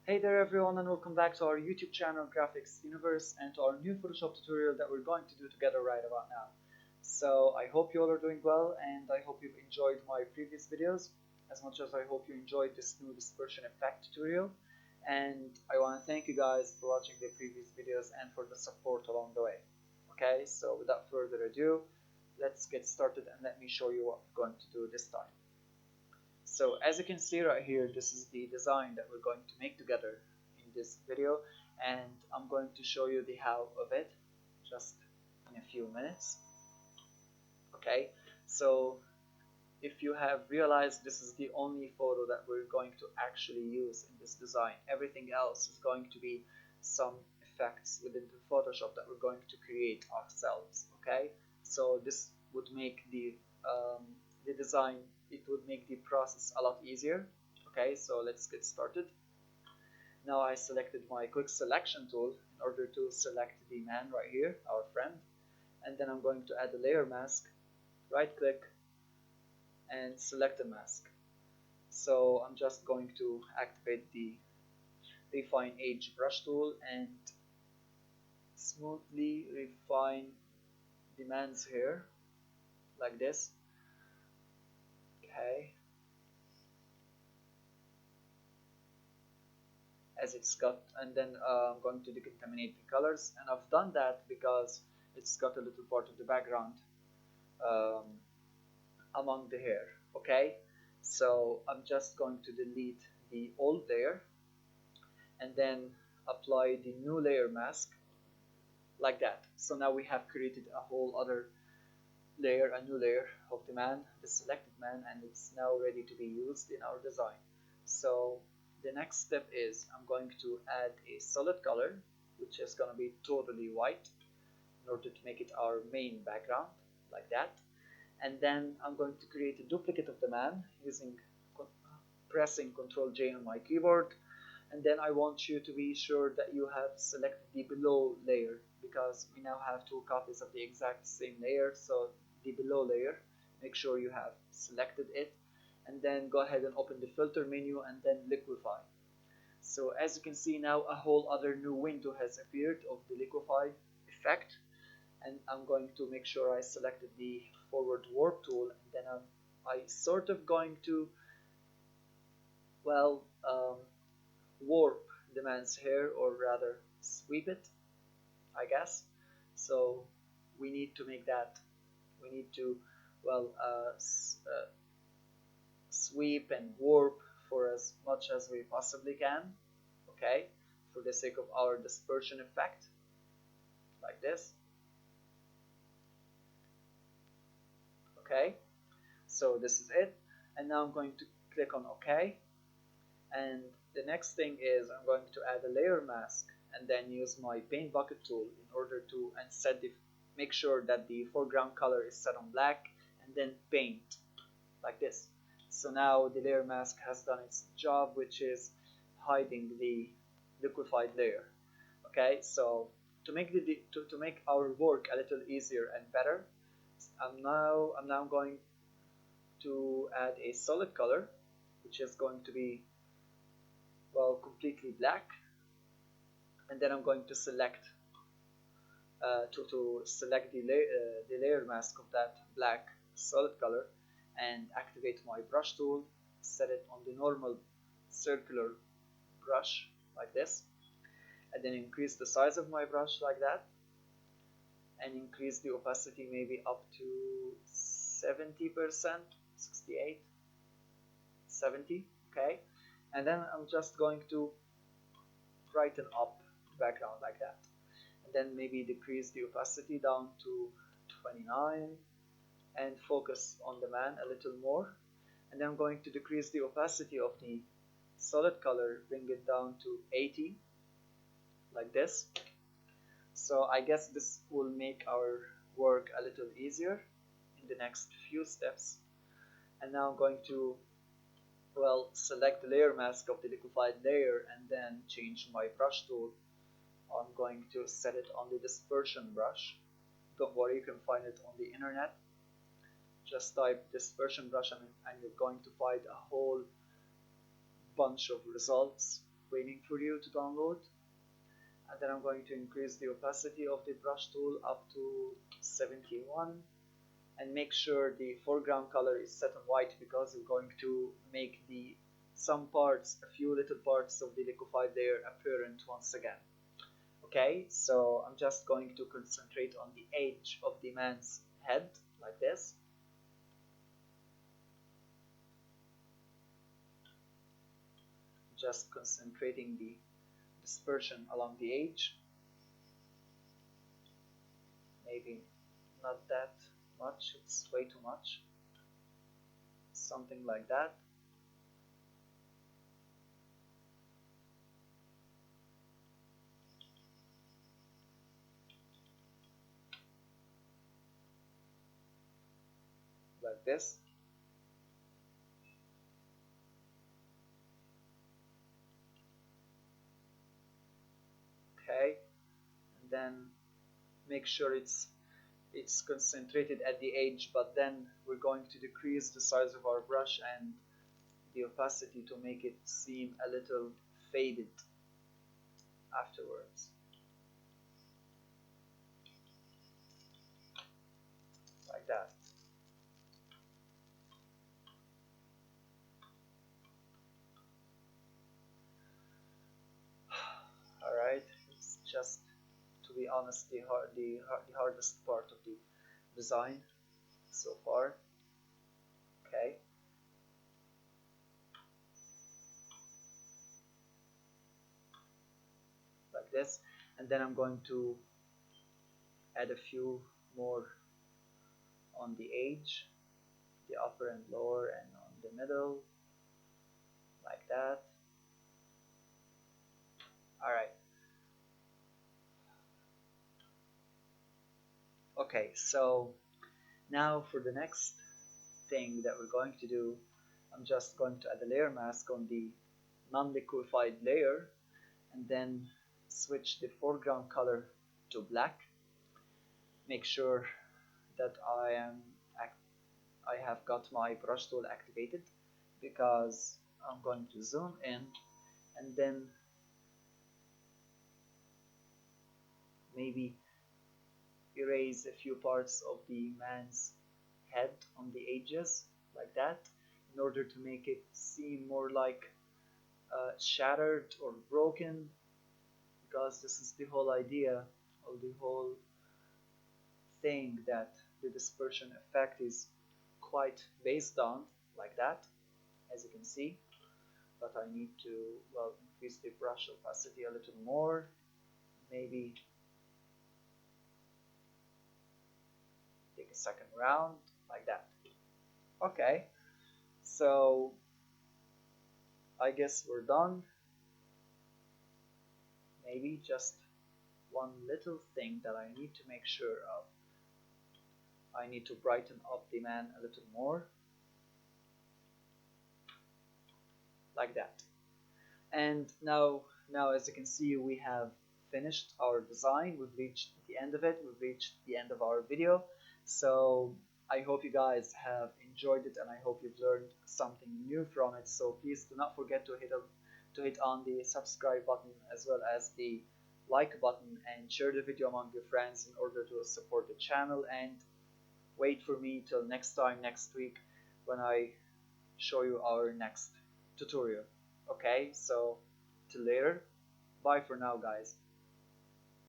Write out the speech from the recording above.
Hey there everyone, and welcome back to our YouTube channel Graphics Universe and to our new Photoshop tutorial that we're going to do together right about now. So I hope you all are doing well, and I hope you've enjoyed my previous videos as much as I hope you enjoyed this new dispersion effect tutorial. And I want to thank you guys for watching the previous videos and for the support along the way. Okay, so without further ado, let's get started and let me show you what we're going to do this time. So as you can see right here, this is the design that we're going to make together in this video, and I'm going to show you the how of it just in a few minutes. Okay, so if you have realized, this is the only photo that we're going to actually use in this design. Everything else is going to be some effects within the Photoshop that we're going to create ourselves. Okay, so this would make the design, it would make the process a lot easier. Okay, so let's get started. Now I selected my quick selection tool in order to select the man right here, our friend, and then I'm going to add a layer mask, right click and select a mask. So I'm just going to activate the refine edge brush tool and smoothly refine the man's hair like this. Okay, as it's got, and then I'm going to decontaminate the colors, and I've done that because it's got a little part of the background um, among the hair. Okay, so I'm just going to delete the old layer and then apply the new layer mask like that. So now we have created a whole other layer, a new layer of the man, the selected man, and it's now ready to be used in our design. So the next step is I'm going to add a solid color, which is going to be totally white in order to make it our main background like that. And then I'm going to create a duplicate of the man using pressing Ctrl J on my keyboard, and then I want you to be sure that you have selected the below layer, because we now have two copies of the exact same layer. So the below layer, make sure you have selected it, and then go ahead and open the filter menu and then liquify. So as you can see now, a whole other new window has appeared of the liquify effect, and I'm going to make sure I selected the forward warp tool, and then I sort of going to, well, warp the man's hair, or rather sweep it, I guess. So we need to make that, we need to, well, sweep and warp for as much as we possibly can. Okay, for the sake of our dispersion effect, like this. Okay, so this is it, and now I'm going to click on OK, and the next thing is I'm going to add a layer mask and then use my paint bucket tool in order to and set the, make sure that the foreground color is set on black, and then paint like this. So now the layer mask has done its job, which is hiding the liquefied layer. Okay, so to make to make our work a little easier and better, I'm now going to add a solid color, which is going to be, well, completely black, and then I'm going to select to select the layer mask of that black solid color, and activate my brush tool, set it on the normal circular brush like this, and then increase the size of my brush like that, and increase the opacity maybe up to 70%, 68, 70. Okay, and then I'm just going to brighten up the background like that, and then maybe decrease the opacity down to 29, and focus on the man a little more, and then I'm going to decrease the opacity of the solid color, bring it down to 80 like this. So I guess this will make our work a little easier in the next few steps. And now I'm going to, well, select the layer mask of the liquefied layer and then change my brush tool. I'm going to set it on the dispersion brush. Don't worry, you can find it on the internet. Just type dispersion brush and you're going to find a whole bunch of results waiting for you to download. And then I'm going to increase the opacity of the brush tool up to 71, and make sure the foreground color is set on white, because we're going to make some parts, a few little parts of the liquefied layer apparent once again. Okay, so I'm just going to concentrate on the edge of the man's head like this. Just concentrating the dispersion along the edge. Maybe not that much, it's way too much. Something like that. Like this. Okay, and then make sure it's concentrated at the edge, but then we're going to decrease the size of our brush and the opacity to make it seem a little faded afterwards. Like that. Alright, it's just, to be honest, the hardest part of the design so far. Okay. Like this. And then I'm going to add a few more on the edge, the upper and lower, and on the middle, like that. Alright. Okay, so now for the next thing that we're going to do, I'm just going to add a layer mask on the non-liquefied layer, and then switch the foreground color to black. Make sure that I have got my brush tool activated, because I'm going to zoom in and then maybe erase a few parts of the man's head on the edges like that, in order to make it seem more like shattered or broken, because this is the whole idea, or the whole thing, that the dispersion effect is quite based on, like that, as you can see. But I need to, well, increase the brush opacity a little more, maybe take a second round, like that. Okay, so I guess we're done. Maybe just one little thing that I need to make sure of. I need to brighten up the man a little more, like that. And now as you can see, we have finished our design. We've reached the end of it. We've reached the end of our video. So I hope you guys have enjoyed it, and I hope you've learned something new from it. So please do not forget to hit on the subscribe button, as well as the like button, and share the video among your friends in order to support the channel. And wait for me till next time, next week, when I show you our next tutorial. Okay, so till later. Bye for now, guys.